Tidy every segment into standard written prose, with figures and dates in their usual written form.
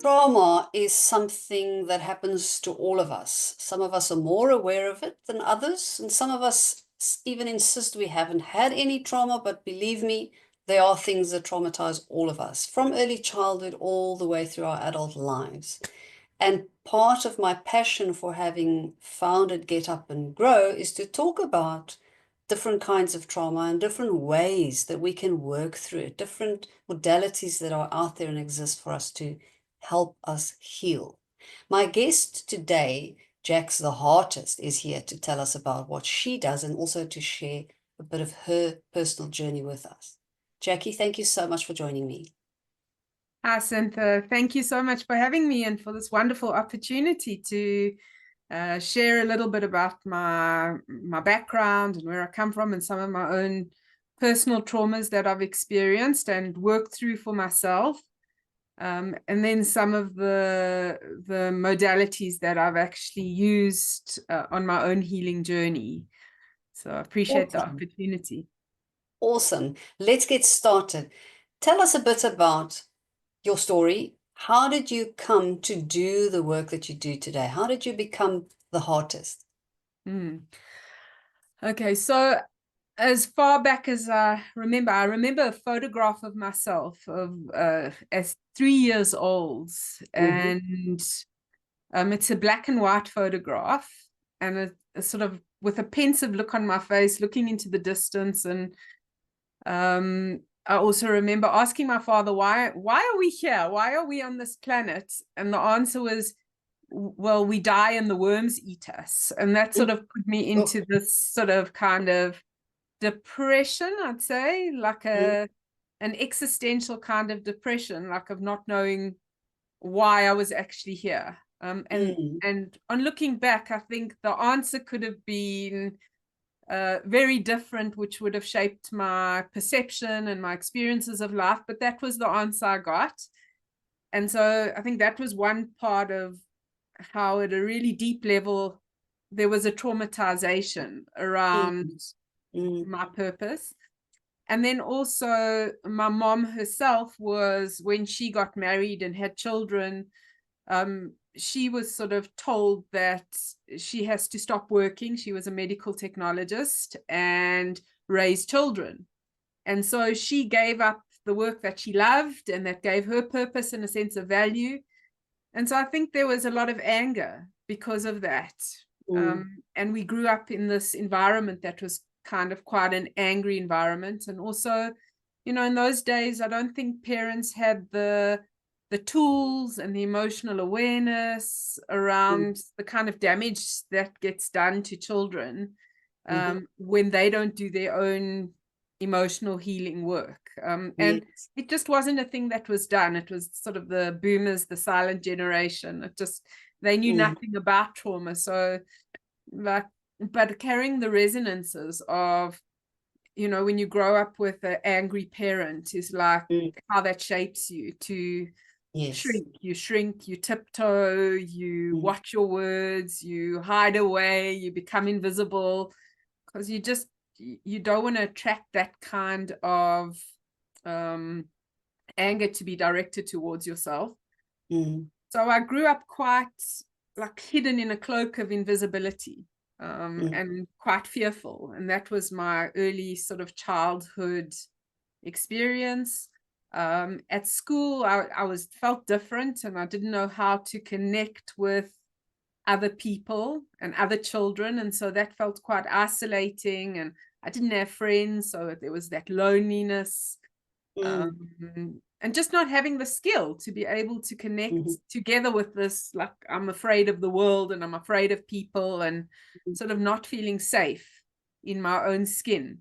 Trauma is something that happens to all of us. Some of us are more aware of it than others, and some of us even insist we haven't had any trauma, but believe me, there are things that traumatize all of us, from early childhood all the way through our adult lives. And part of my passion for having founded Get Up and Grow is to talk about different kinds of trauma and different ways that we can work through it, different modalities that are out there and exist for us to help us heal. My guest today, Jax the Heartist, is here to tell us about what she does and also to share a bit of her personal journey with us. Jackie, thank you so much for joining me. Hi, Sinta. Thank you so much for having me and for this wonderful opportunity to share a little bit about my background and where I come from and some of my own personal traumas that I've experienced and worked through for myself. And then some of the modalities that I've actually used on my own healing journey. So I appreciate the opportunity. Awesome. Let's get started. Tell us a bit about your story. How did you come to do the work that you do today? How did you become the Heartist? Okay, so as far back as I remember a photograph of myself as 3 years old, and it's a black and white photograph, and a sort of with a pensive look on my face, looking into the distance. And I also remember asking my father, why are we here? Why are we on this planet? And the answer was, well, we die and the worms eat us. And that sort of put me into this sort of kind of depression, I'd say, like an existential kind of depression, like of not knowing why I was actually here. And on looking back, I think the answer could have been very different, which would have shaped my perception and my experiences of life, but that was the answer I got. And so I think that was one part of how, at a really deep level, there was a traumatization around my purpose. And then also my mom herself was, when she got married and had children, she was sort of told that she has to stop working. She was a medical technologist and raise children. And so she gave up the work that she loved and that gave her purpose and a sense of value. And so I think there was a lot of anger because of that. And we grew up in this environment that was kind of quite an angry environment. And also, in those days, I don't think parents had the tools and the emotional awareness around the kind of damage that gets done to children when they don't do their own emotional healing work. And it just wasn't a thing that was done. It was sort of the boomers, the silent generation. They knew nothing about trauma. So, but carrying the resonances of, when you grow up with an angry parent is like how that shapes you to shrink, you tiptoe, you watch your words, you hide away, you become invisible, because you don't want to attract that kind of anger to be directed towards yourself. So I grew up quite like hidden in a cloak of invisibility, and quite fearful. And that was my early sort of childhood experience. At school, I felt different, and I didn't know how to connect with other people and other children. And so that felt quite isolating, and I didn't have friends. So there was that loneliness, and just not having the skill to be able to connect together with this, like, I'm afraid of the world and I'm afraid of people, and sort of not feeling safe in my own skin.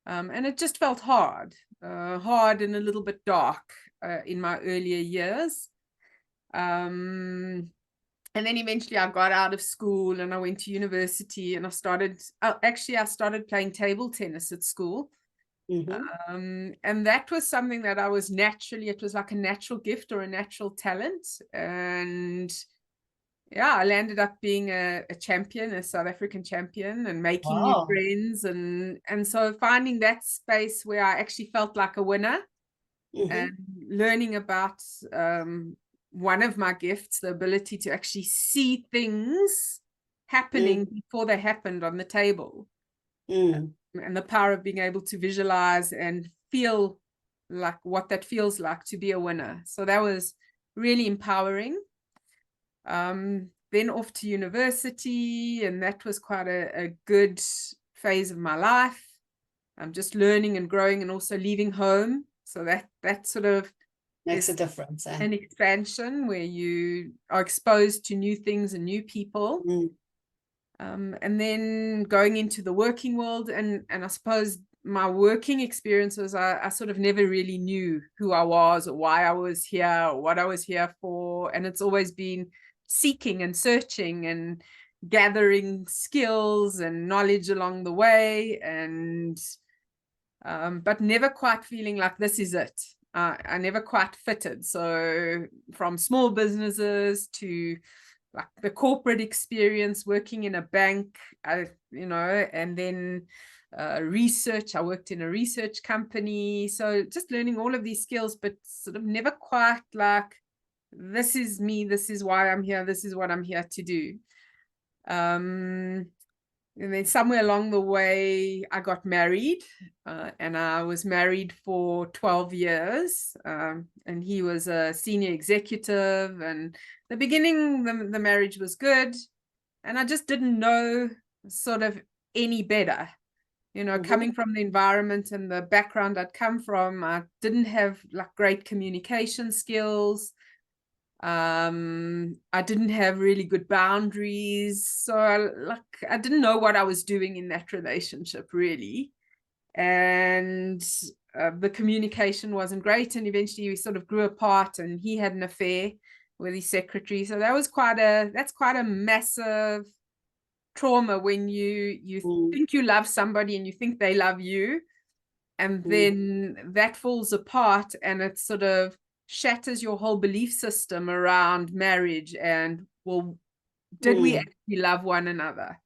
And it just felt hard and a little bit dark in my earlier years. And then eventually I got out of school and I went to university, and I started playing table tennis at school. And that was something that it was like a natural gift or a natural talent. And yeah, I landed up being a champion, a South African champion, and making new friends. And so finding that space where I actually felt like a winner, and learning about one of my gifts, the ability to actually see things happening before they happened on the table. And the power of being able to visualize and feel like what that feels like to be a winner. So that was really empowering. Then off to university, and that was quite a good phase of my life. I'm just learning and growing and also leaving home. So that sort of makes a difference. An expansion where you are exposed to new things and new people. And then going into the working world, and I suppose my working experiences, I sort of never really knew who I was or why I was here or what I was here for. And it's always been seeking and searching and gathering skills and knowledge along the way, and but never quite feeling like this is it. I never quite fitted. So from small businesses to like the corporate experience, working in a bank, and then research. I worked in a research company. So just learning all of these skills, but sort of never quite like, this is me, this is why I'm here, this is what I'm here to do. And then somewhere along the way, I got married, and I was married for 12 years. And he was a senior executive. And the beginning, the marriage was good. And I just didn't know sort of any better. Coming from the environment and the background I'd come from, I didn't have like great communication skills. I didn't have really good boundaries, so I didn't know what I was doing in that relationship really, and the communication wasn't great, and eventually we sort of grew apart, and he had an affair with his secretary. So that's quite a massive trauma when you think you love somebody and you think they love you, and then that falls apart, and it sort of shatters your whole belief system around marriage. And well, did we actually love one another?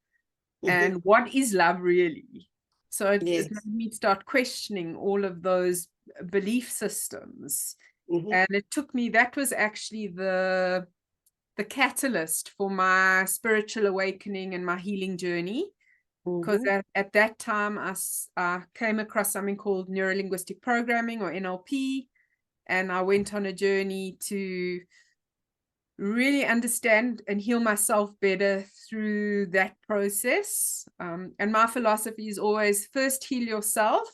And what is love really? So it made me start questioning all of those belief systems. And it took me, that was actually the catalyst for my spiritual awakening and my healing journey. Because at that time, I came across something called neuro-linguistic programming, or NLP, and I went on a journey to really understand and heal myself better through that process. And my philosophy is always first heal yourself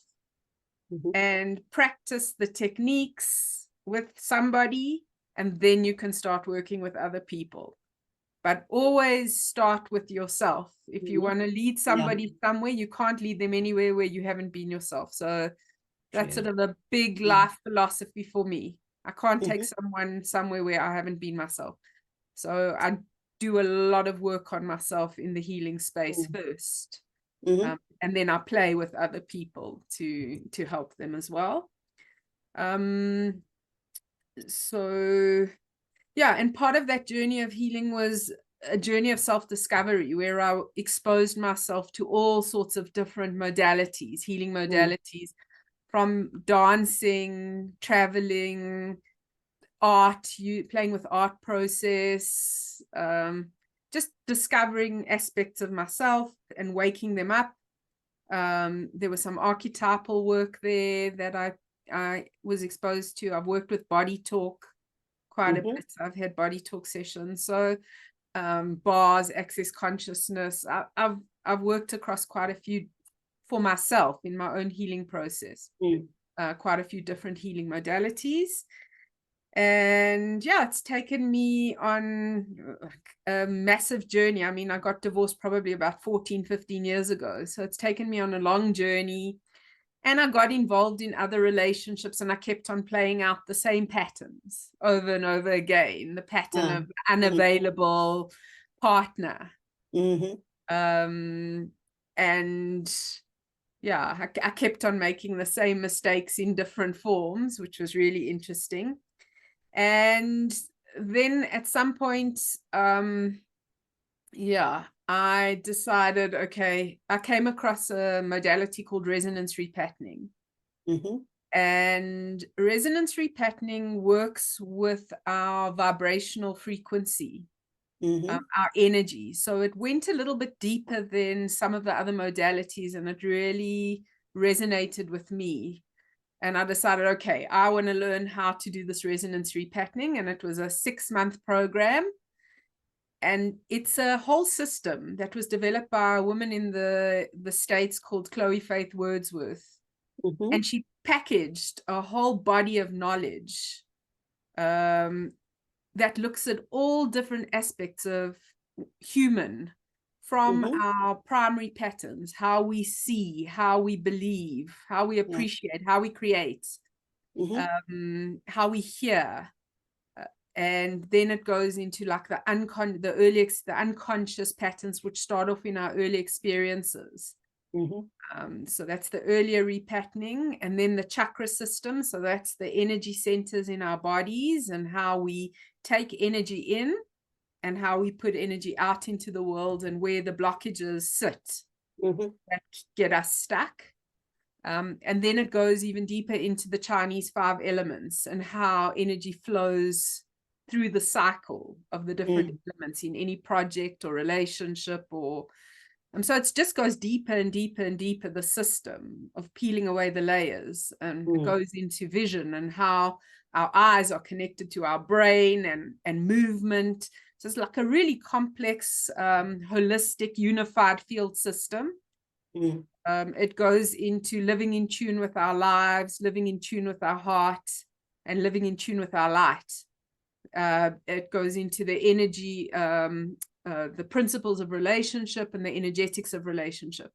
and practice the techniques with somebody, and then you can start working with other people. But always start with yourself. If you want to lead somebody somewhere, you can't lead them anywhere where you haven't been yourself. So that's sort of a big life philosophy for me. I can't take someone somewhere where I haven't been myself. So I do a lot of work on myself in the healing space first. And then I play with other people to help them as well. So yeah, and part of that journey of healing was a journey of self-discovery, where I exposed myself to all sorts of different modalities, healing modalities, from dancing, traveling, art, playing with art process, just discovering aspects of myself and waking them up. There was some archetypal work there that I was exposed to. I've worked with body talk quite a bit. I've had body talk sessions. So bars, access consciousness. I've worked across quite a few for myself in my own healing process. Quite a few different healing modalities. And yeah, it's taken me on a massive journey. I mean, I got divorced probably about 14-15 years ago. So it's taken me on a long journey. And I got involved in other relationships, and I kept on playing out the same patterns over and over again. The pattern of unavailable partner. And yeah, I kept on making the same mistakes in different forms, which was really interesting. And then at some point, I decided, okay, I came across a modality called resonance repatterning. And resonance repatterning works with our vibrational frequency, our energy. So it went a little bit deeper than some of the other modalities, and it really resonated with me. And I decided, okay, I want to learn how to do this resonance repatterning. And it was a 6-month program. And it's a whole system that was developed by a woman in the States called Chloe Faith Wordsworth. And she packaged a whole body of knowledge that looks at all different aspects of human, from our primary patterns, how we see, how we believe, how we appreciate, how we create, how we hear. And then it goes into like the unconscious patterns, which start off in our early experiences. So that's the earlier repatterning, and then the chakra system. So that's the energy centers in our bodies and how we take energy in and how we put energy out into the world, and where the blockages sit that get us stuck. And then it goes even deeper into the Chinese 5 elements and how energy flows through the cycle of the different elements in any project or relationship, or so it just goes deeper and deeper and deeper, the system of peeling away the layers, and it goes into vision and how our eyes are connected to our brain and movement. So it's like a really complex, holistic, unified field system. It goes into living in tune with our lives, living in tune with our heart, and living in tune with our light. It goes into the energy, the principles of relationship and the energetics of relationship.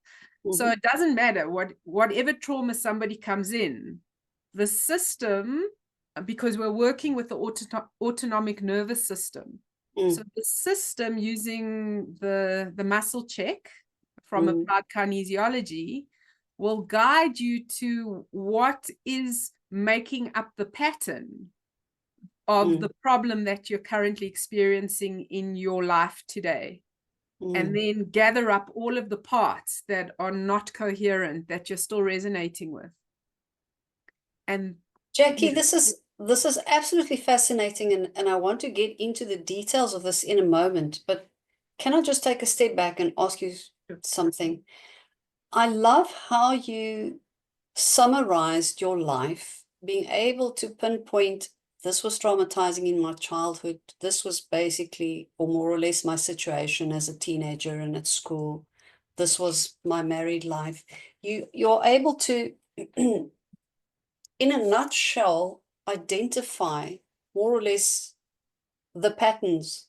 So it doesn't matter whatever trauma somebody comes in, the system, because we're working with the autonomic nervous system. So the system, using the muscle check from applied kinesiology, will guide you to what is making up the pattern of the problem that you're currently experiencing in your life today. And then gather up all of the parts that are not coherent, that you're still resonating with. And Jackie, this is absolutely fascinating, and I want to get into the details of this in a moment, but can I just take a step back and ask you something? I love how you summarized your life, being able to pinpoint, this was traumatizing in my childhood, this was basically, or more or less, my situation as a teenager and at school, this was my married life. You're able to in a nutshell, identify more or less the patterns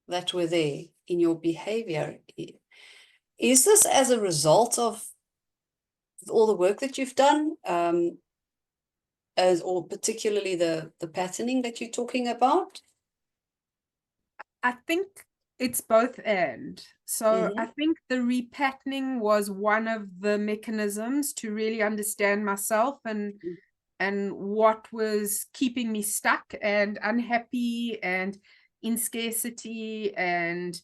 that were there in your behavior. Is this as a result of all the work that you've done, or particularly the patterning that you're talking about? I think it's both and. So I think the repatterning was one of the mechanisms to really understand myself and what was keeping me stuck and unhappy and in scarcity and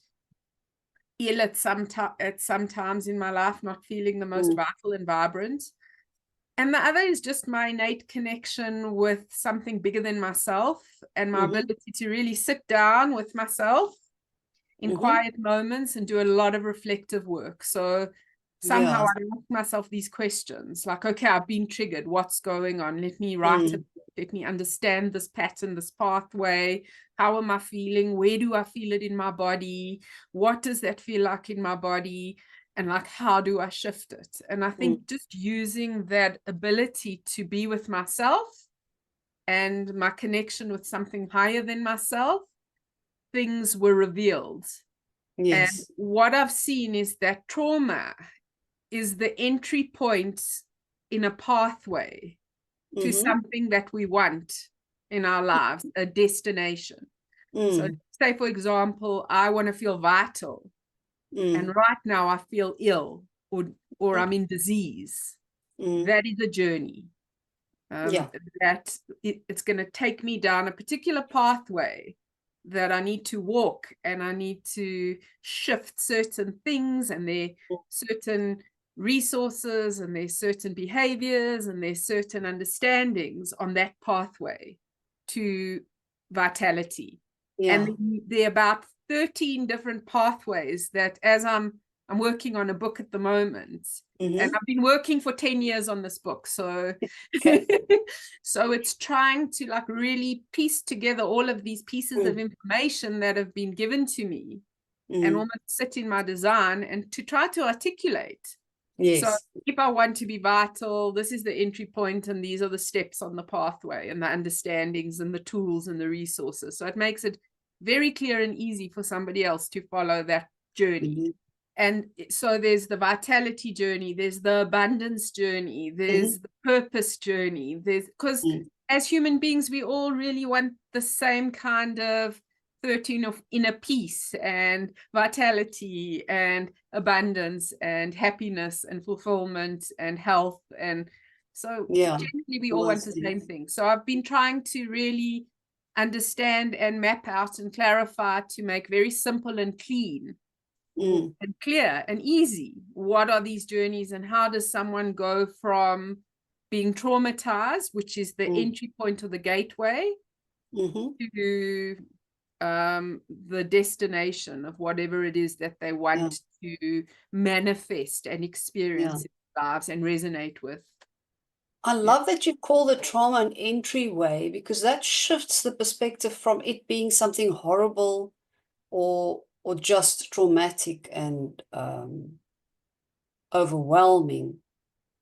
ill at some times in my life, not feeling the most vital and vibrant. And the other is just my innate connection with something bigger than myself, and my ability to really sit down with myself in quiet moments and do a lot of reflective work. So somehow I ask myself these questions like, okay, I've been triggered. What's going on? Let me write it. Let me understand this pattern, this pathway. How am I feeling? Where do I feel it in my body? What does that feel like in my body? And like, how do I shift it? And I think just using that ability to be with myself and my connection with something higher than myself, things were revealed. Yes. And what I've seen is that trauma is the entry point in a pathway to something that we want in our lives, a destination. So say, for example, I want to feel vital. And right now I feel ill or I'm in disease. That is a journey. That it's going to take me down a particular pathway that I need to walk, and I need to shift certain things, and there certain resources and there's certain behaviors and there's certain understandings on that pathway to vitality. Yeah. And there are about 13 different pathways that, as I'm working on a book at the moment, and I've been working for 10 years on this book. So, so it's trying to like really piece together all of these pieces of information that have been given to me and almost sit in my design and to try to articulate. Yes. So if I want to be vital, this is the entry point and these are the steps on the pathway and the understandings and the tools and the resources. So it makes it very clear and easy for somebody else to follow that journey. And so there's the vitality journey, there's the abundance journey, there's the purpose journey, because as human beings, we all really want the same kind of 13 of inner peace and vitality and abundance and happiness and fulfillment and health. And so generally we all want the same thing. So I've been trying to really understand and map out and clarify to make very simple and clean and clear and easy. What are these journeys and how does someone go from being traumatized, which is the entry point or the gateway, to the destination of whatever it is that they want to manifest and experience in their lives and resonate with. I love that you call the trauma an entryway, because that shifts the perspective from it being something horrible or just traumatic and overwhelming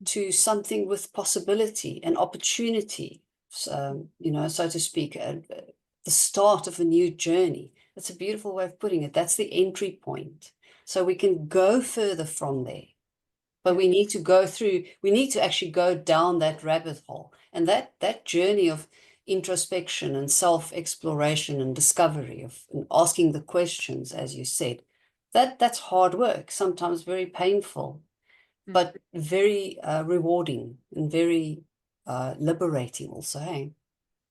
to something with possibility and opportunity, you know, so to speak, the start of a new journey. That's a beautiful way of putting it. That's the entry point. So we can go further from there. But we need to actually go down that rabbit hole. And that journey of introspection and self-exploration and discovery and asking the questions, as you said, that's hard work, sometimes very painful, but very rewarding and very liberating also, hey?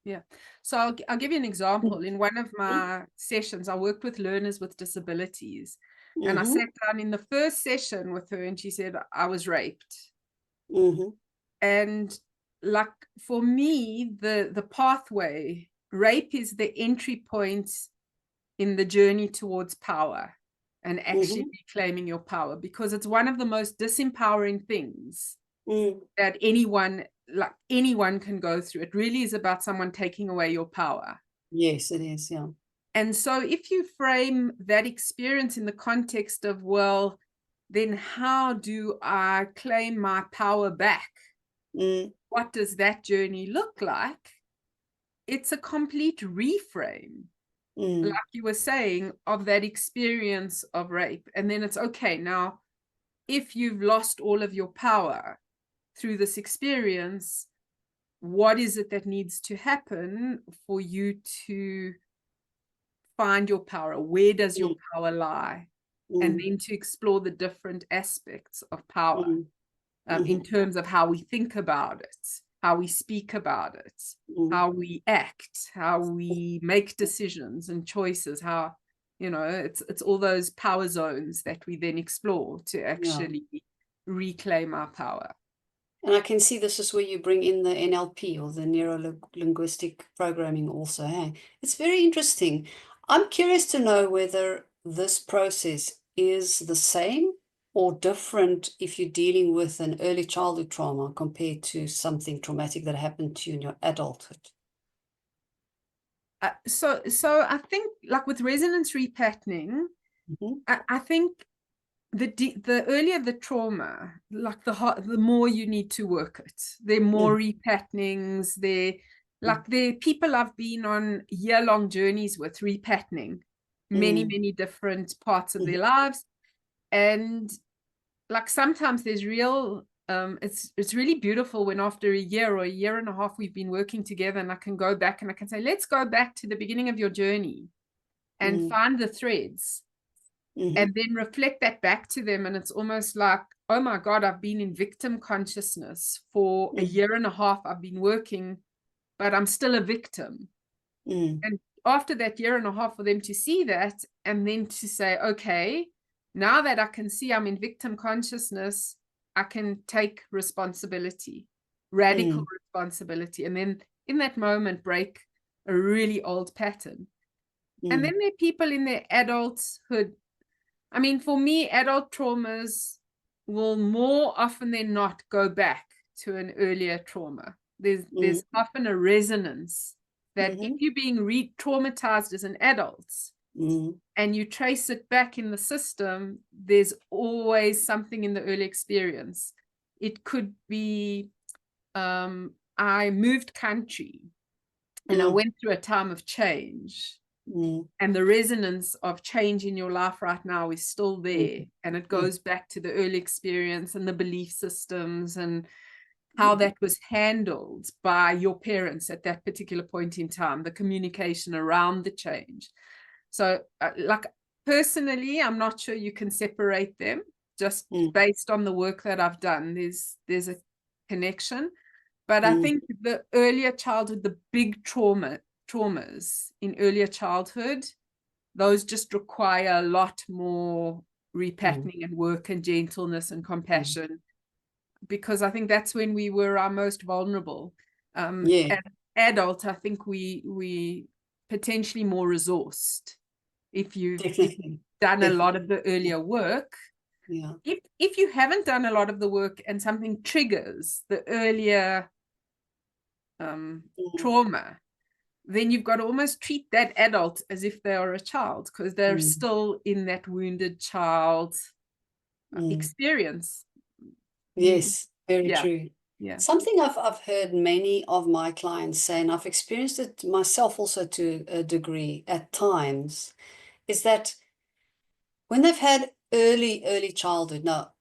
Yeah. So I'll give you an example. In one of my sessions, I worked with learners with disabilities. And I sat down in the first session with her and she said, I was raped. And like for me, the pathway, rape is the entry point in the journey towards power and actually reclaiming your power, because it's one of the most disempowering things that anyone can go through. It really is about someone taking away your power. Yes, it is, yeah. And so if you frame that experience in the context of, well, then how do I claim my power back? What does that journey look like? It's a complete reframe, like you were saying, of that experience of rape. And then it's okay, now, if you've lost all of your power through this experience, what is it that needs to happen for you to find your power? Where does your power lie? And then to explore the different aspects of power in terms of how we think about it, how we speak about it, how we act, how we make decisions and choices, how, you know, it's all those power zones that we then explore to actually reclaim our power. And I can see this is where you bring in the NLP, or the neuro-linguistic programming also. Hey? It's very interesting. I'm curious to know whether this process is the same or different if you're dealing with an early childhood trauma compared to something traumatic that happened to you in your adulthood. So I think, like with resonance repatterning, I think the earlier the trauma, like the more you need to work it. There are more repatternings. There people I've been on year-long journeys with repatterning many different parts of their lives. And like sometimes there's real it's really beautiful when after a year or a year and a half we've been working together and I can go back and I can say, let's go back to the beginning of your journey and find the threads and then reflect that back to them. And it's almost like, oh my God, I've been in victim consciousness for a year and a half. I've been working, but I'm still a victim. And after that year and a half, for them to see that and then to say, okay, now that I can see I'm in victim consciousness, I can take responsibility, radical Mm. responsibility, and then in that moment break a really old pattern. And then there are people in their adulthood. I mean, for me, adult traumas will more often than not go back to an earlier trauma. There's often a resonance that if you're being re-traumatized as an adult and you trace it back in the system, there's always something in the early experience. It could be, I moved country and I went through a time of change. And the resonance of change in your life right now is still there. And it goes back to the early experience and the belief systems and how that was handled by your parents at that particular point in time, the communication around the change. So like personally, I'm not sure you can separate them just based on the work that I've done. There's a connection. But I think the earlier childhood, the big traumas in earlier childhood, those just require a lot more repatterning and work and gentleness and compassion, because I think that's when we were our most vulnerable. Yeah. As adult, I think we potentially more resourced if you've done a lot of the earlier work. Yeah. If you haven't done a lot of the work and something triggers the earlier trauma, then you've got to almost treat that adult as if they are a child, because they're still in that wounded child experience. Yes, very true. Yeah. Something I've heard many of my clients say, and I've experienced it myself also to a degree at times, is that when they've had early childhood, now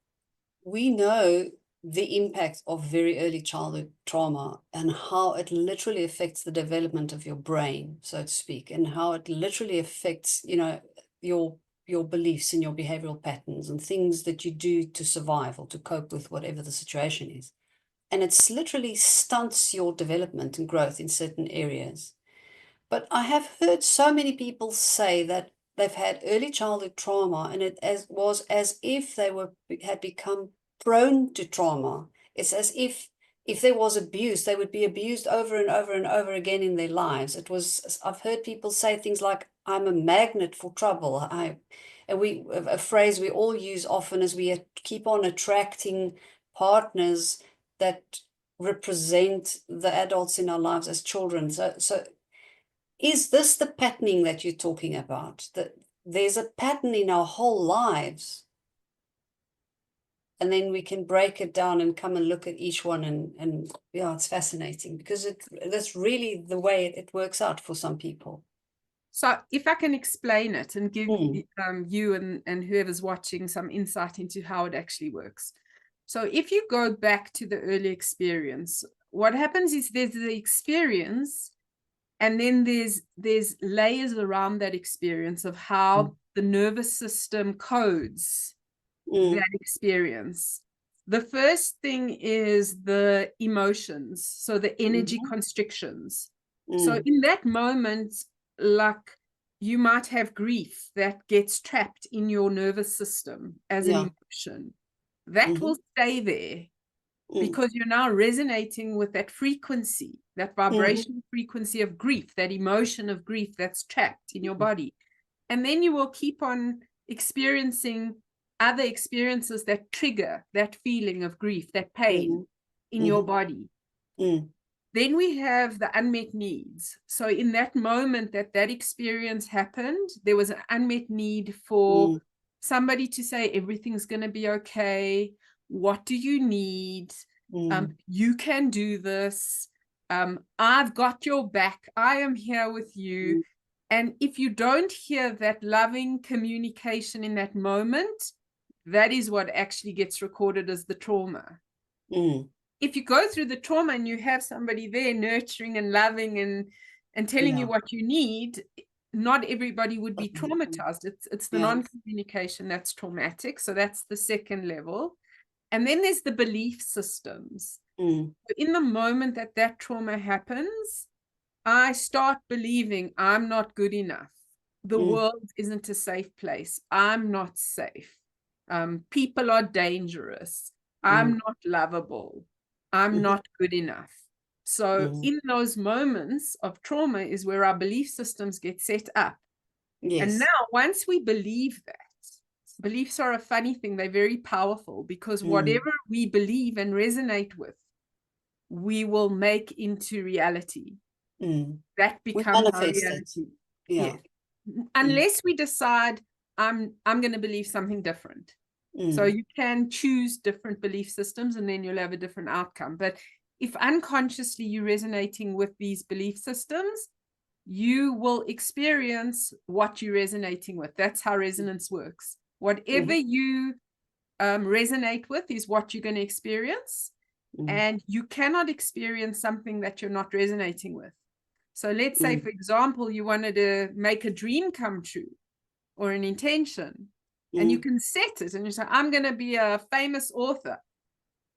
we know the impact of very early childhood trauma and how it literally affects the development of your brain, so to speak, and how it literally affects, you know, your beliefs and your behavioral patterns and things that you do to survive or to cope with whatever the situation is. And it's literally stunts your development and growth in certain areas. But I have heard so many people say that they've had early childhood trauma and it was as if they had become prone to trauma. It's as if there was abuse, they would be abused over and over and over again in their lives. I've heard people say things like, I'm a magnet for trouble. A phrase we all use often is we keep on attracting partners that represent the adults in our lives as children. So is this the patterning that you're talking about? That there's a pattern in our whole lives, and then we can break it down and come and look at each one, and yeah, it's fascinating because that's really the way it works out for some people. So if I can explain it and give you and whoever's watching some insight into how it actually works. So if you go back to the early experience, what happens is there's the experience, and then there's layers around that experience of how the nervous system codes that experience. The first thing is the emotions, so the energy constrictions. So in that moment, like you might have grief that gets trapped in your nervous system as an emotion. That will stay there because you're now resonating with that frequency, that vibrational frequency of grief, that emotion of grief that's trapped in your body. And then you will keep on experiencing other experiences that trigger that feeling of grief, that pain in your body. Then we have the unmet needs. So in that moment that experience happened, there was an unmet need for somebody to say, everything's going to be okay. What do you need? You can do this. I've got your back. I am here with you. And if you don't hear that loving communication in that moment, that is what actually gets recorded as the trauma. If you go through the trauma and you have somebody there nurturing and loving and telling you what you need, not everybody would be traumatized. It's the non-communication that's traumatic. So that's the second level. And then there's the belief systems. In the moment that trauma happens, I start believing I'm not good enough. The world isn't a safe place. I'm not safe. People are dangerous. I'm not lovable. I'm Mm-hmm. not good enough. So Mm-hmm. in those moments of trauma is where our belief systems get set up. And Yes. now once we believe that, beliefs are a funny thing. They're very powerful because whatever we believe and resonate with, we will make into reality. That We becomes our manifest it. reality. Yeah. Yes. Unless we decide I'm going to believe something different. So you can choose different belief systems and then you'll have a different outcome. But if unconsciously you're resonating with these belief systems, you will experience what you're resonating with. That's how resonance works. Whatever you resonate with is what you're going to experience. And you cannot experience something that you're not resonating with. So let's say, for example, you wanted to make a dream come true or an intention, and you can set it and you say, I'm going to be a famous author,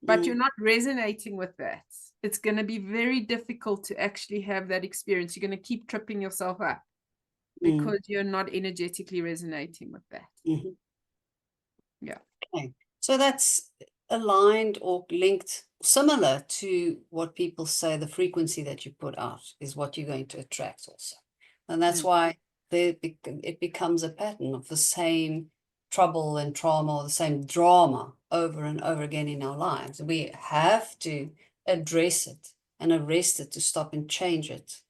but you're not resonating with that. It's going to be very difficult to actually have that experience. You're going to keep tripping yourself up because you're not energetically resonating with that. Yeah. Okay. So that's aligned or linked, similar to what people say the frequency that you put out is what you're going to attract also. And that's why it becomes a pattern of the same trouble and trauma or the same drama over and over again in our lives. We have to address it and arrest it to stop and change it.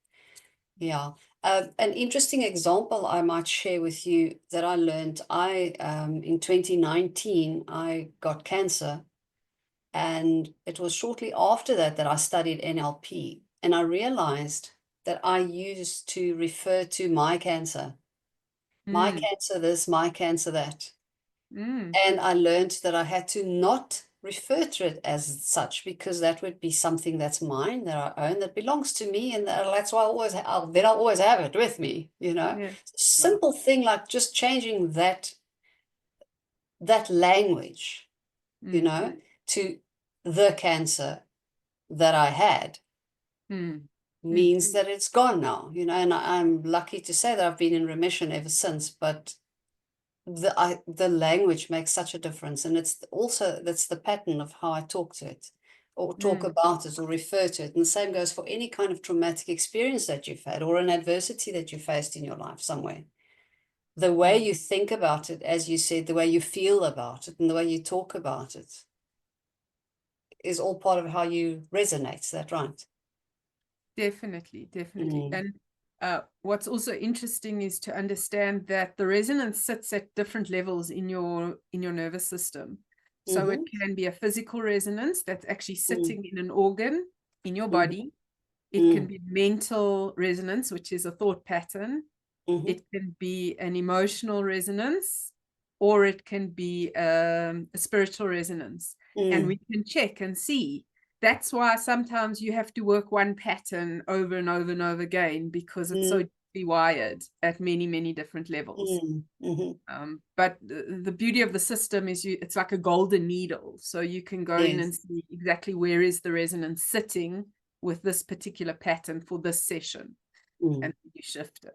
Yeah. An interesting example I might share with you that I learned, in 2019, I got cancer, and it was shortly after that that I studied NLP, and I realized that I used to refer to my cancer this, my cancer that. And I learned that I had to not refer to it as such, because that would be something that's mine, that I own, that belongs to me, and that's why I'll always have it with me, you know. Yeah. Simple thing like just changing that language, you know, to the cancer that I had means that it's gone now, you know, and I'm lucky to say that I've been in remission ever since, but the language makes such a difference, and that's the pattern of how I talk to it or talk about it or refer to it. And the same goes for any kind of traumatic experience that you've had or an adversity that you faced in your life somewhere. The way you think about it, as you said, the way you feel about it and the way you talk about it is all part of how you resonate. Is that right? Definitely. And what's also interesting is to understand that the resonance sits at different levels in your nervous system. So it can be a physical resonance that's actually sitting in an organ in your body. It can be mental resonance, which is a thought pattern. It can be an emotional resonance, or it can be a spiritual resonance. And we can check and see. That's why sometimes you have to work one pattern over and over and over again, because it's so deeply wired at many, many different levels. But the beauty of the system is it's like a golden needle. So you can go in and see exactly where is the resonance sitting with this particular pattern for this session. And you shift it.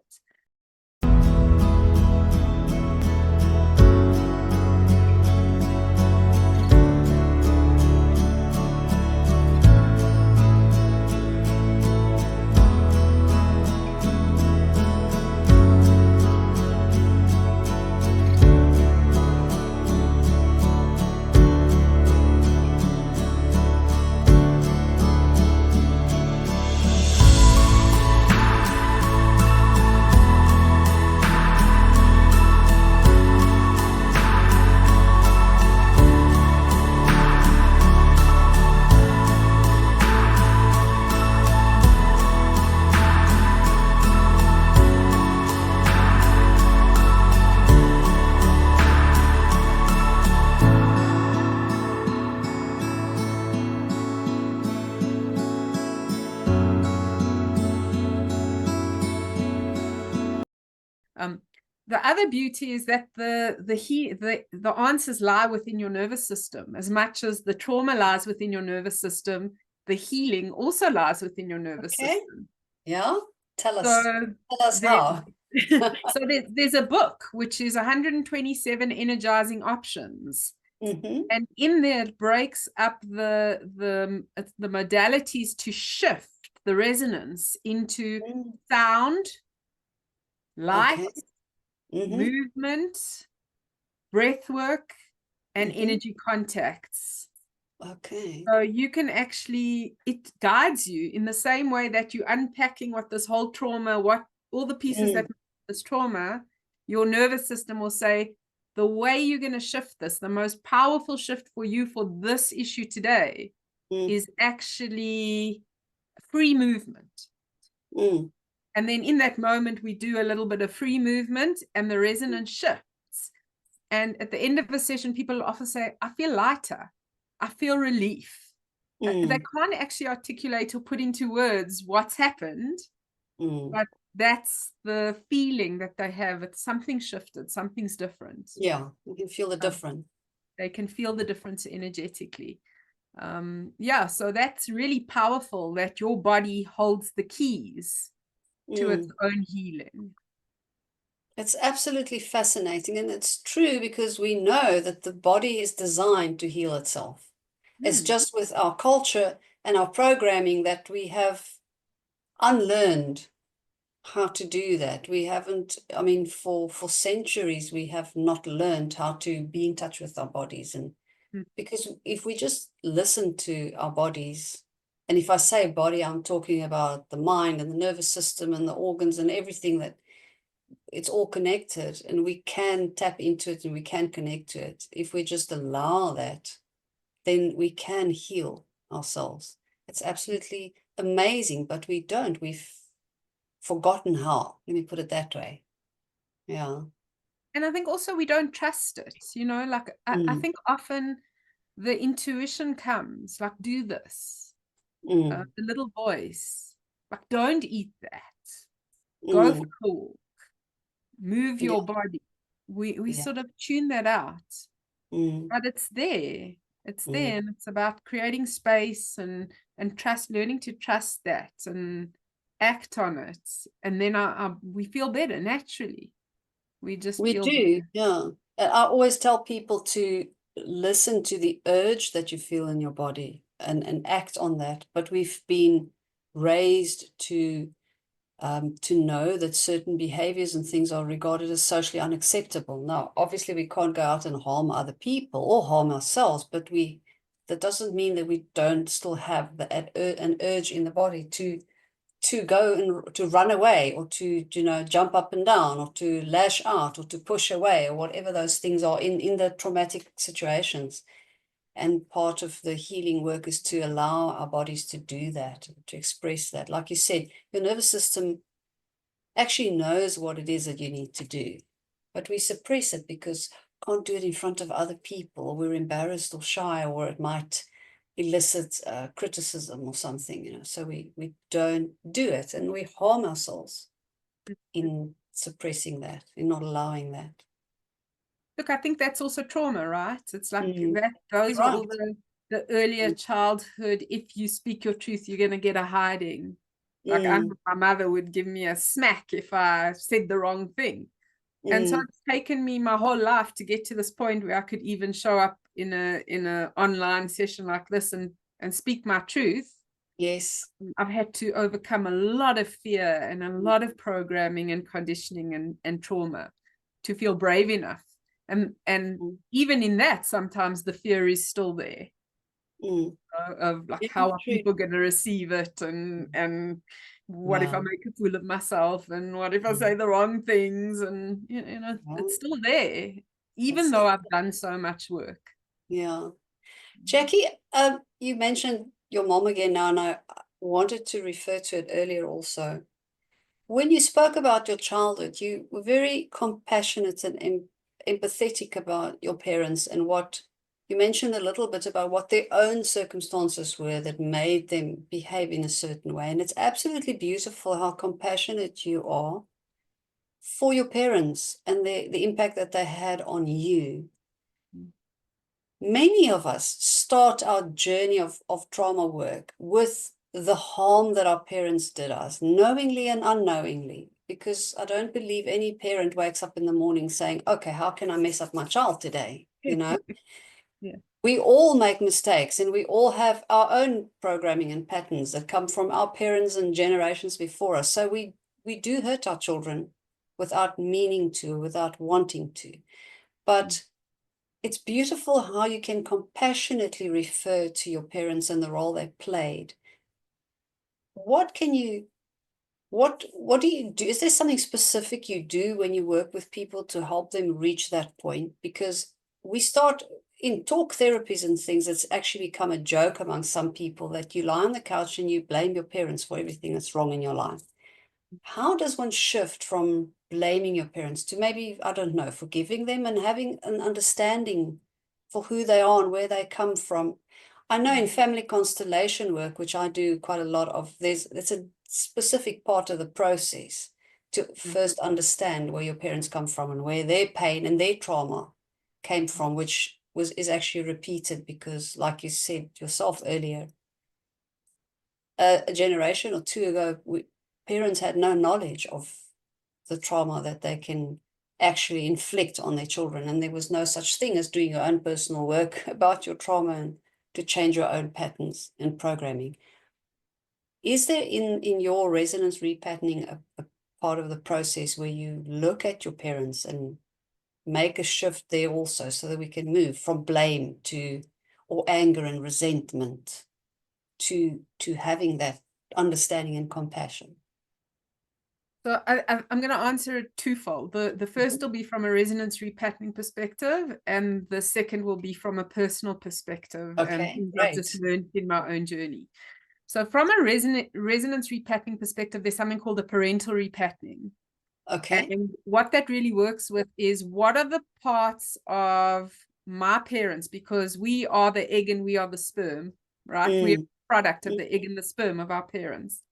The other beauty is that the answers lie within your nervous system. As much as the trauma lies within your nervous system, the healing also lies within your nervous system. Yeah, tell us how. So there's a book which is 127 energizing options, And in there, it breaks up the modalities to shift the resonance into sound, light, Okay. movement, breath work, and energy contacts. Okay. So you can actually, it guides you in the same way that you're unpacking what this whole trauma, what all the pieces that make this trauma, your nervous system will say, the way you're going to shift this, the most powerful shift for you for this issue today is actually free movement. And then in that moment, we do a little bit of free movement and the resonance shifts. And at the end of a session, people often say, I feel lighter. I feel relief. They can't actually articulate or put into words what's happened, but that's the feeling that they have. It's something shifted, something's different. Yeah, you can feel the difference. They can feel the difference energetically. Yeah, so that's really powerful that your body holds the keys to its own healing. It's absolutely fascinating, and it's true because we know that the body is designed to heal itself. It's just with our culture and our programming that we have unlearned how to do that. We haven't, I mean, for centuries, we have not learned how to be in touch with our bodies. And because if we just listen to our bodies, and if I say body, I'm talking about the mind and the nervous system and the organs and everything, that it's all connected, and we can tap into it and we can connect to it. If we just allow that, then we can heal ourselves. It's absolutely amazing, but we don't. We've forgotten how. Let me put it that way. Yeah. And I think also we don't trust it, you know, like I think often the intuition comes like, do this, the little voice, like, don't eat that, go for a walk, move your body. We sort of tune that out, but it's there. It's there, and it's about creating space and trust, learning to trust that and act on it, and then we feel better naturally. We just We feel do, better. yeah. And I always tell people to listen to the urge that you feel in your body and act on that. But we've been raised to know that certain behaviors and things are regarded as socially unacceptable. Now, obviously, we can't go out and harm other people or harm ourselves, but that doesn't mean that we don't still have an urge in the body to go and to run away, or to, you know, jump up and down, or to lash out, or to push away, or whatever those things are in the traumatic situations. And part of the healing work is to allow our bodies to do that, to express that. Like you said, your nervous system actually knows what it is that you need to do, but we suppress it because can't do it in front of other people, or we're embarrassed or shy, or it might elicit criticism or something, you know. So we don't do it, and we harm ourselves in suppressing that, in not allowing that. Look, I think that's also trauma, right? It's like that. Those are Right. all the earlier childhood. If you speak your truth, you're going to get a hiding. Like my mother would give me a smack if I said the wrong thing. And so it's taken me my whole life to get to this point where I could even show up in a online session like this and speak my truth. Yes. I've had to overcome a lot of fear and a lot of programming and conditioning and trauma to feel brave enough. And even in that, sometimes the fear is still there of like, Yeah, how are true. people going to receive it, and what if I make a fool of myself, and what if I say the wrong things, and you know, it's still there, even though I've done so much work. Yeah. Jackie, you mentioned your mom again now, and I wanted to refer to it earlier also. When you spoke about your childhood, you were very compassionate and empathetic about your parents, and what you mentioned a little bit about what their own circumstances were that made them behave in a certain way. And it's absolutely beautiful how compassionate you are for your parents and the impact that they had on you. Many of us start our journey of trauma work with the harm that our parents did us, knowingly and unknowingly, because I don't believe any parent wakes up in the morning saying, okay, how can I mess up my child today? You know, We all make mistakes, and we all have our own programming and patterns that come from our parents and generations before us. So we do hurt our children without meaning to, without wanting to. But it's beautiful how you can compassionately refer to your parents and the role they played. What do you do? Is there something specific you do when you work with people to help them reach that point? Because we start in talk therapies and things, it's actually become a joke among some people that you lie on the couch and you blame your parents for everything that's wrong in your life. How does one shift from blaming your parents to maybe, I don't know, forgiving them and having an understanding for who they are and where they come from? I know in family constellation work, which I do quite a lot of, it's a specific part of the process to first understand where your parents come from and where their pain and their trauma came from, which is actually repeated because, like you said yourself earlier, a generation or two ago, parents had no knowledge of the trauma that they can actually inflict on their children, and there was no such thing as doing your own personal work about your trauma and to change your own patterns and programming. Is there in your resonance repatterning a part of the process where you look at your parents and make a shift there also, so that we can move from blame to, or anger and resentment, to having that understanding and compassion? So I'm going to answer it twofold. The first will be from a resonance repatterning perspective, and the second will be from a personal perspective, and Okay, I've great. just learned in my own journey. So from a resonance repatterning perspective, there's something called a parental repatterning. Okay. And what that really works with is, what are the parts of my parents, because we are the egg and we are the sperm, right? We're a product of the egg and the sperm of our parents.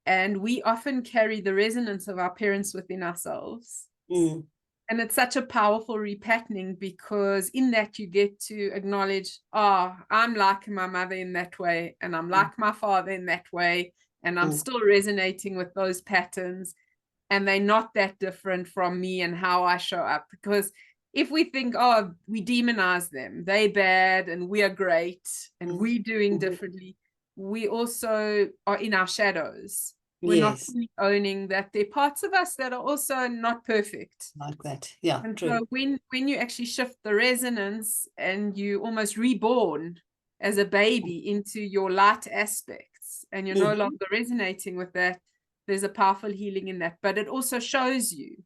And we often carry the resonance of our parents within ourselves. And it's such a powerful repatterning, because in that you get to acknowledge, oh, I'm like my mother in that way, and I'm like my father in that way, and I'm still resonating with those patterns, and they're not that different from me and how I show up. Because if we think, oh, we demonize them, they're bad and we are great and we're doing differently, we also are in our shadows. We're not fully owning that there are parts of us that are also not perfect. Like that. Yeah, and true. So when you actually shift the resonance and you almost reborn as a baby into your light aspects, and you're no longer resonating with that, there's a powerful healing in that. But it also shows you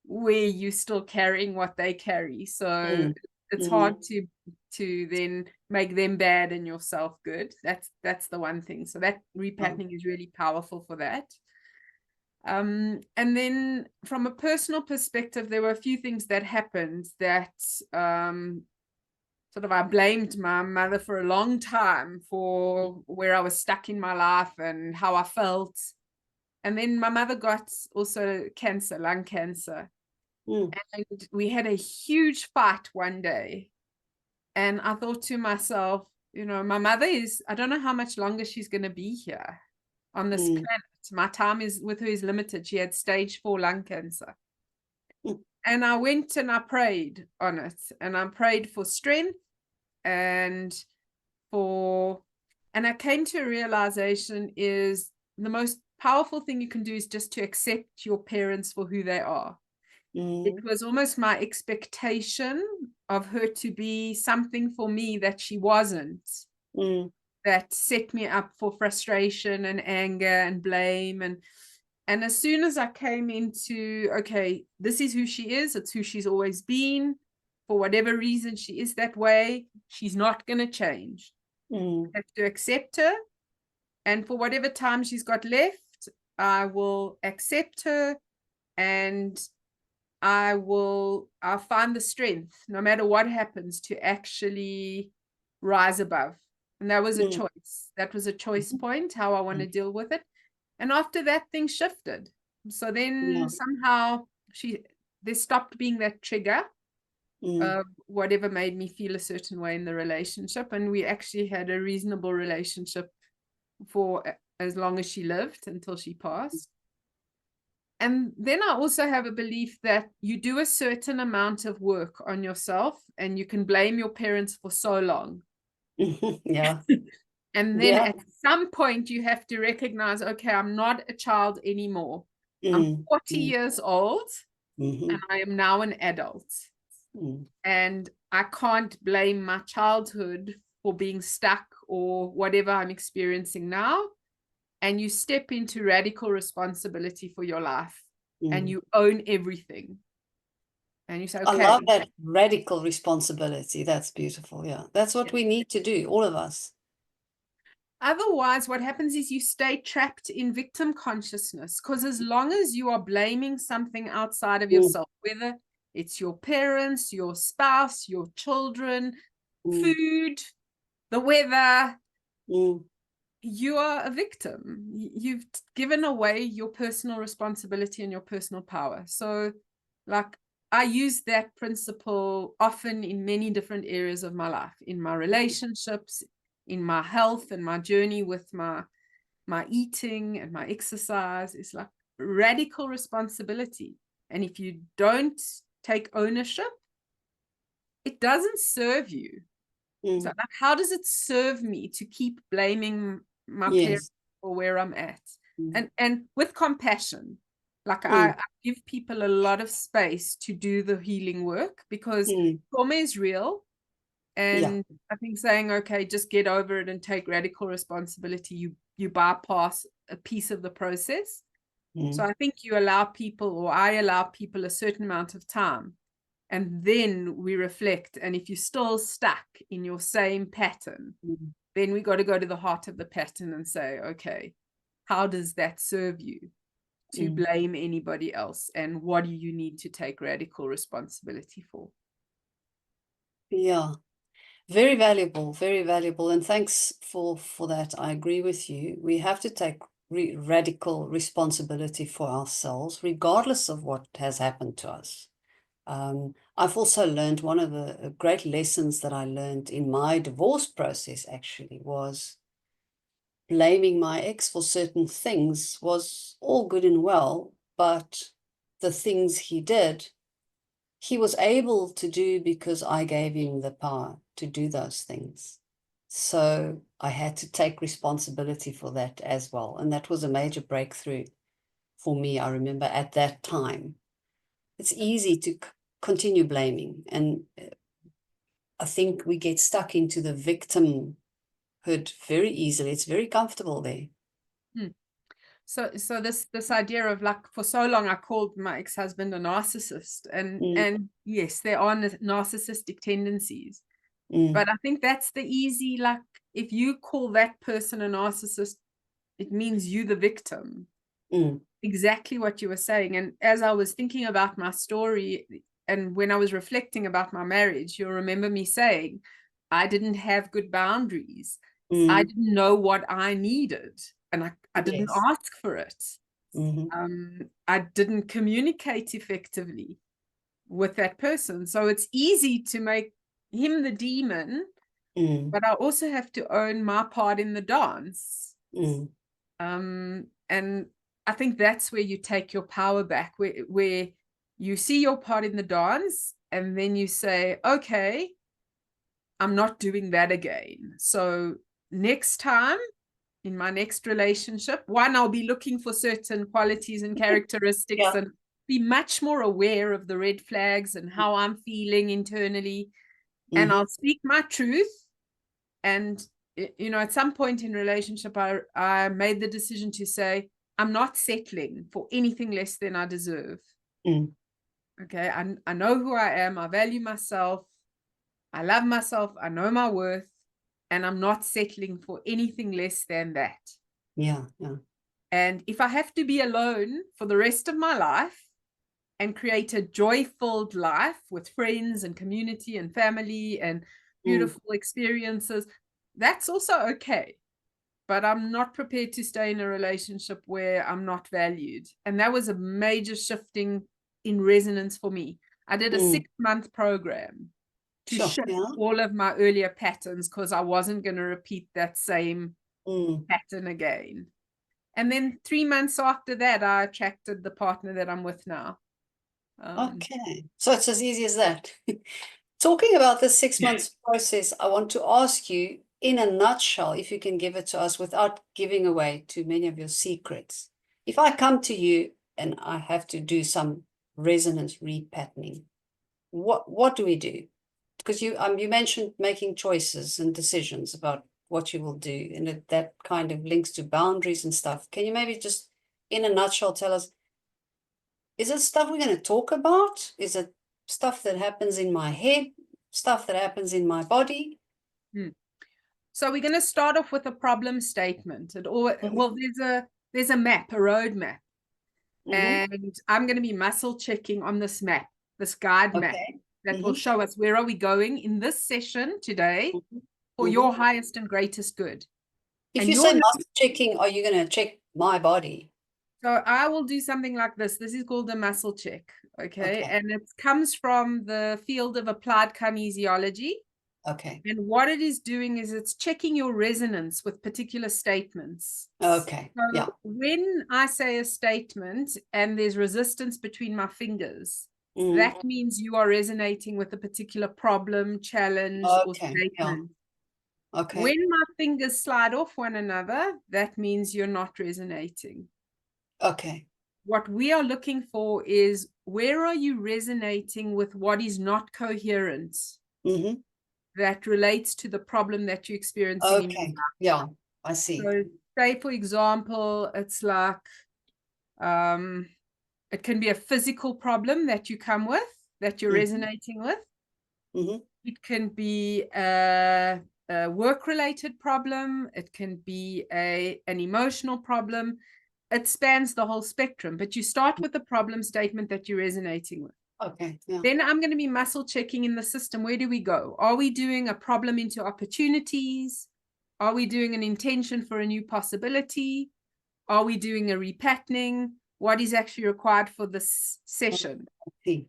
where you're still carrying what they carry. So it's hard to then make them bad and yourself good. That's the one thing. So that repatterning is really powerful for that. And then from a personal perspective, there were a few things that happened that sort of, I blamed my mother for a long time for where I was stuck in my life and how I felt. And then my mother got also cancer, lung cancer. And we had a huge fight one day. And I thought to myself, my mother I don't know how much longer she's going to be here on this planet. My time with her is limited. She had stage 4 lung cancer. And I went and I prayed on it. And I prayed for strength and I came to a realization is the most powerful thing you can do is just to accept your parents for who they are. It was almost my expectation of her to be something for me that she wasn't, that set me up for frustration and anger and blame. And as soon as I came into, okay, this is who she is, it's who she's always been, for whatever reason she is that way, she's not going to change. I have to accept her, and for whatever time she's got left, I will accept her, and I'll find the strength, no matter what happens, to actually rise above. And that was a choice. That was a choice point, how I want to deal with it. And after that, things shifted. So then somehow there stopped being that trigger of whatever made me feel a certain way in the relationship. And we actually had a reasonable relationship for as long as she lived, until she passed. And then I also have a belief that you do a certain amount of work on yourself and you can blame your parents for so long. Yeah. And then Yeah. at some point you have to recognize, okay, I'm not a child anymore. I'm 40 years old and I am now an adult. And I can't blame my childhood for being stuck or whatever I'm experiencing now. And you step into radical responsibility for your life and you own everything. And you say, I okay. love that radical responsibility. That's beautiful. Yeah. That's what we need to do, all of us. Otherwise, what happens is you stay trapped in victim consciousness, because as long as you are blaming something outside of yourself, whether it's your parents, your spouse, your children, food, the weather, you are a victim. You've given away your personal responsibility and your personal power. So, like, I use that principle often in many different areas of my life, in my relationships, in my health, and my journey with my eating and my exercise. Is like radical responsibility. And if you don't take ownership, it doesn't serve you. So like, how does it serve me to keep blaming my parents for where I'm at? And with compassion, like I give people a lot of space to do the healing work, because trauma is real. And I think saying, okay, just get over it and take radical responsibility, you bypass a piece of the process. So I think you allow people, or I allow people, a certain amount of time. And then we reflect. And if you're still stuck in your same pattern, then we got to go to the heart of the pattern and say, okay, how does that serve you to blame anybody else? And what do you need to take radical responsibility for? Yeah. Very valuable, very valuable. And thanks for that. I agree with you. We have to take radical responsibility for ourselves, regardless of what has happened to us. I've also learned, one of the great lessons that I learned in my divorce process actually was blaming my ex for certain things was all good and well, but the things he did, he was able to do because I gave him the power to do those things. So I had to take responsibility for that as well. And that was a major breakthrough for me, I remember, at that time. It's easy to continue blaming. And I think we get stuck into the victimhood very easily. It's very comfortable there. So this idea of, like, for so long I called my ex-husband a narcissist, and yes, there are narcissistic tendencies, but I think that's the easy, like, if you call that person a narcissist, it means you the victim. Exactly what you were saying. And as I was thinking about my story, and when I was reflecting about my marriage, you'll remember me saying I didn't have good boundaries. I didn't know what I needed, and I didn't ask for it. I didn't communicate effectively with that person. So it's easy to make him the demon, but I also have to own my part in the dance. And I think that's where you take your power back, where you see your part in the dance, and then you say, okay, I'm not doing that again. So next time, in my next relationship, one, I'll be looking for certain qualities and characteristics and be much more aware of the red flags and how I'm feeling internally. And I'll speak my truth. And, you know, at some point in relationship, I made the decision to say, I'm not settling for anything less than I deserve. Okay. I know who I am. I value myself. I love myself. I know my worth. And I'm not settling for anything less than that. Yeah. And if I have to be alone for the rest of my life and create a joy-filled life with friends and community and family and beautiful experiences, that's also okay. But I'm not prepared to stay in a relationship where I'm not valued. And that was a major shifting in resonance for me. I did a 6-month program to shift all of my earlier patterns, because I wasn't going to repeat that same pattern again. And then 3 months after that, I attracted the partner that I'm with now. Okay, so it's as easy as that. Talking about the 6 months process, I want to ask you, in a nutshell, if you can give it to us without giving away too many of your secrets. If I come to you and I have to do some resonance repatterning, what do we do? Because you mentioned making choices and decisions about what you will do, and that kind of links to boundaries and stuff. Can you maybe just, in a nutshell, tell us, is it stuff we're going to talk about? Is it stuff that happens in my head? Stuff that happens in my body? So we're going to start off with a problem statement. Well, there's a map, a road map. And I'm going to be muscle checking on this map, this guide map that will show us where are we going in this session today for your highest and greatest good. If and you say muscle checking, are you going to check my body? So I will do something like this. This is called a muscle check. Okay. And it comes from the field of applied kinesiology. Okay. And what it is doing is it's checking your resonance with particular statements. Okay. So when I say a statement and there's resistance between my fingers, that means you are resonating with a particular problem, challenge, or statement. When my fingers slide off one another, that means you're not resonating. Okay. What we are looking for is, where are you resonating with what is not coherent? That relates to the problem that you're experiencing in your life. Yeah, I see. So say, for example, it's like, it can be a physical problem that you come with, that you're resonating with. It can be a work-related problem. It can be an emotional problem. It spans the whole spectrum, but you start with the problem statement that you're resonating with. Okay. Yeah. Then I'm going to be muscle checking in the system. Where do we go? Are we doing a problem into opportunities? Are we doing an intention for a new possibility? Are we doing a repatterning? What is actually required for this session?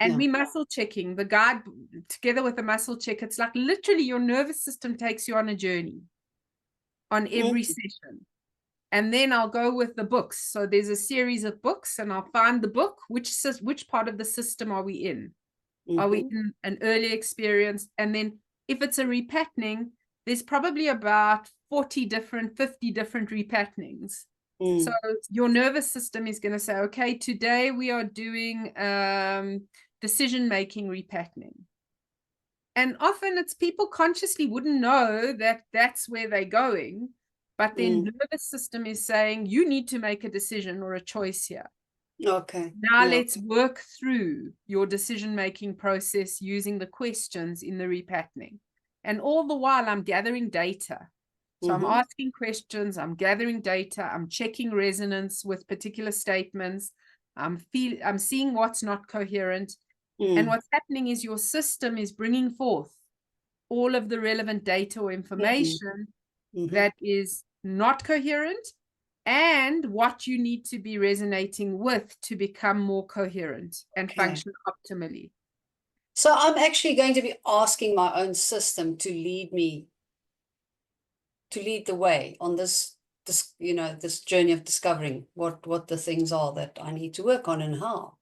And we muscle checking the guide together with the muscle check. It's like literally your nervous system takes you on a journey on every session. And then I'll go with the books. So there's a series of books, and I'll find the book. Which part of the system are we in? Are we in an early experience? And then if it's a repatterning, there's probably about 50 different repatternings. So your nervous system is going to say, okay, today we are doing decision-making repatterning. And often it's people consciously wouldn't know that that's where they're going, but their nervous system is saying, you need to make a decision or a choice here. Okay. Now let's work through your decision-making process using the questions in the repatterning. And all the while I'm gathering data. So I'm asking questions, I'm gathering data, I'm checking resonance with particular statements. I'm seeing what's not coherent. And what's happening is your system is bringing forth all of the relevant data or information that is not coherent, and what you need to be resonating with to become more coherent and function optimally. So I'm actually going to be asking my own system to lead the way on this journey of discovering what the things are that I need to work on and how.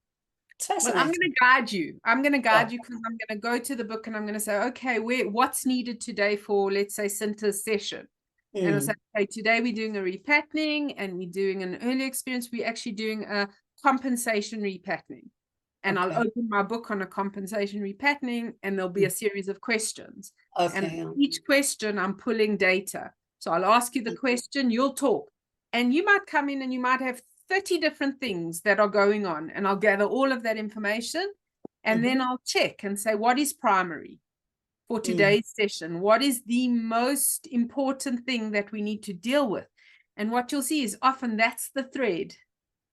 It's fascinating. Well, I'm going to guide you. I'm going to guide you because I'm going to go to the book and I'm going to say, okay, what's needed today for, let's say, Sinta's session? And I'll say, okay, today we're doing a repatterning and we're doing an early experience. We're actually doing a compensation repatterning. And I'll open my book on a compensation repatterning, and there'll be a series of questions. And each question, I'm pulling data. So I'll ask you the question, you'll talk. And you might come in and you might have 30 different things that are going on. And I'll gather all of that information. And then I'll check and say, what is primary for today's session? What is the most important thing that we need to deal with? And what you'll see is often that's the thread,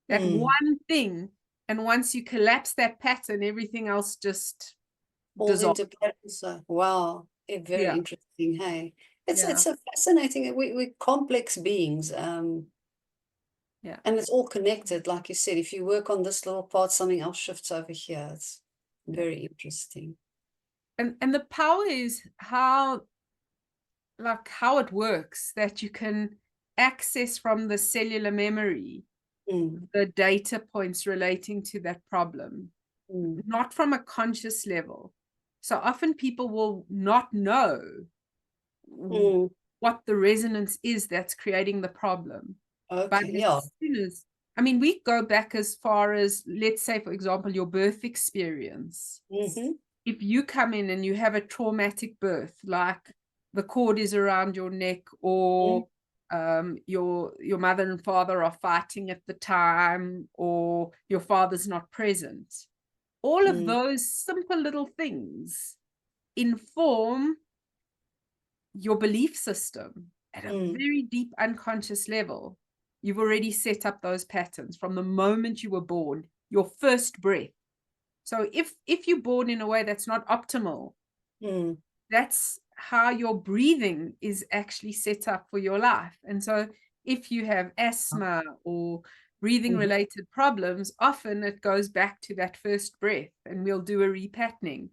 that one thing. And once you collapse that pattern, everything else just falls into place. Wow, very interesting. Hey, it's a fascinating. We're complex beings. And it's all connected. Like you said, if you work on this little part, something else shifts over here. It's very interesting. And the power is how it works, that you can access from the cellular memory the data points relating to that problem, not from a conscious level. So often people will not know what the resonance is that's creating the problem. But Okay, as soon as, I mean, we go back as far as, let's say, for example, your birth experience. If you come in and you have a traumatic birth, like the cord is around your neck, or your mother and father are fighting at the time, or your father's not present, all of those simple little things inform your belief system at a very deep unconscious level. You've already set up those patterns from the moment you were born, your first breath. So if you're born in a way that's not optimal, that's how your breathing is actually set up for your life. And so if you have asthma or breathing related problems, often it goes back to that first breath, and we'll do a repatterning.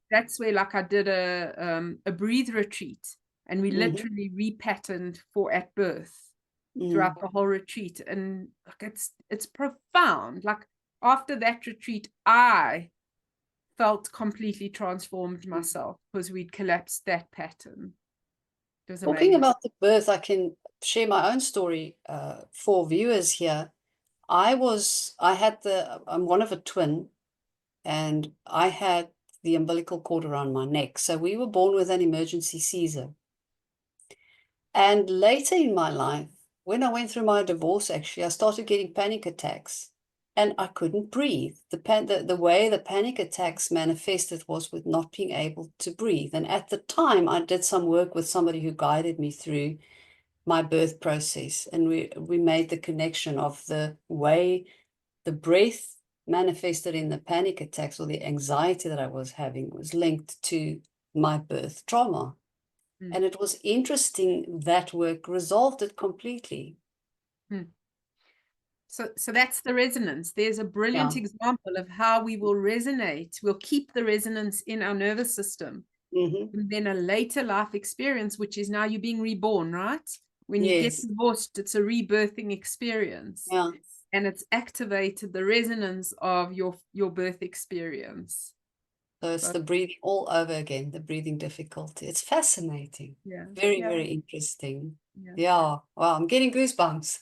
That's where, like, I did a breathe retreat, and we literally repatterned for at birth throughout the whole retreat. And like, it's profound. Like, after that retreat, I felt completely transformed myself, because we'd collapsed that pattern. It was amazing. Talking about the birth, I can share my own story for viewers here. I'm one of a twin, and I had the umbilical cord around my neck. So we were born with an emergency Caesar. And later in my life, when I went through my divorce, actually, I started getting panic attacks, and I couldn't breathe. The way the panic attacks manifested was with not being able to breathe. And at the time, I did some work with somebody who guided me through my birth process, and we made the connection of the way the breath manifested in the panic attacks, or the anxiety that I was having, was linked to my birth trauma. And it was interesting, that work resolved it completely. So that's the resonance. There's a brilliant example of how we will resonate. We'll keep the resonance in our nervous system. And then a later life experience, which is now you're being reborn, right? When you get divorced, it's a rebirthing experience. And it's activated the resonance of your birth experience. So it's the breathing all over again, the breathing difficulty. It's fascinating. Very, very interesting. Wow, I'm getting goosebumps.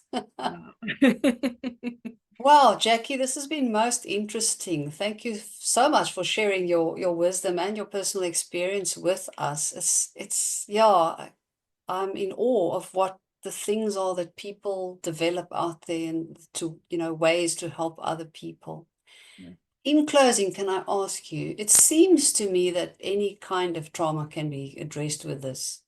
Wow, Jackie, this has been most interesting. Thank you so much for sharing your wisdom and your personal experience with us. I'm in awe of what the things are that people develop out there, and to, ways to help other people. In closing, can I ask you, it seems to me that any kind of trauma can be addressed with this.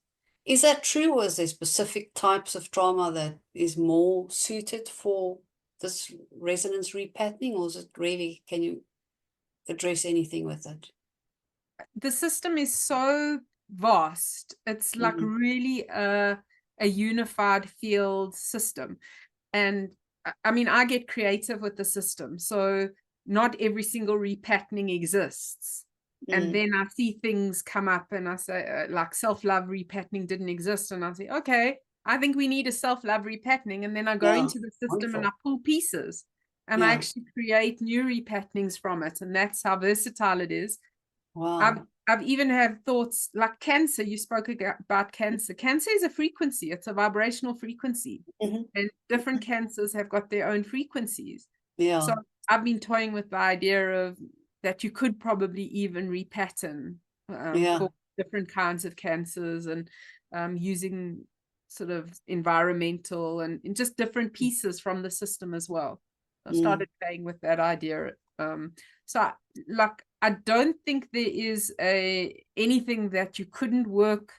Is that true, or is there specific types of trauma that is more suited for this resonance repatterning, or is it really, can you address anything with it? The system is so vast. It's like really a unified field system. And I mean, I get creative with the system. So not every single repatterning exists. And then I see things come up, and I say, like, self-love repatterning didn't exist. And I say, okay, I think we need a self-love repatterning. And then I go into the system and I pull pieces, and I actually create new repattenings from it. And that's how versatile it is. Wow. I've even had thoughts like cancer. You spoke about cancer. Cancer is a frequency. It's a vibrational frequency. And different cancers have got their own frequencies. So I've been toying with the idea of that you could probably even repattern for different kinds of cancers, and using sort of environmental and just different pieces from the system as well. I started playing with that idea. I don't think there is anything that you couldn't work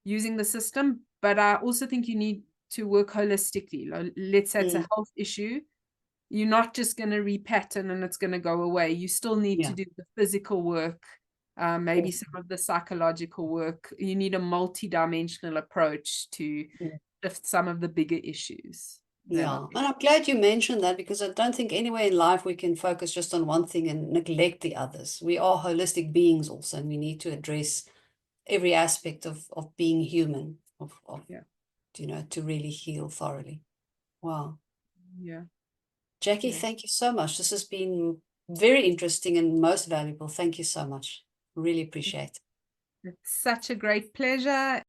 using the system, but I also think you need to work holistically. Let's say it's a health issue. You're not just going to repattern and it's going to go away. You still need to do the physical work, maybe some of the psychological work. You need a multi-dimensional approach to lift some of the bigger issues. And I'm glad you mentioned that, because I don't think anywhere in life we can focus just on one thing and neglect the others. We are holistic beings also, and we need to address every aspect of being human, you know, to really heal thoroughly. Wow. Yeah. Jackie, Yeah. thank you so much. This has been very interesting and most valuable. Thank you so much. Really appreciate it. It's such a great pleasure.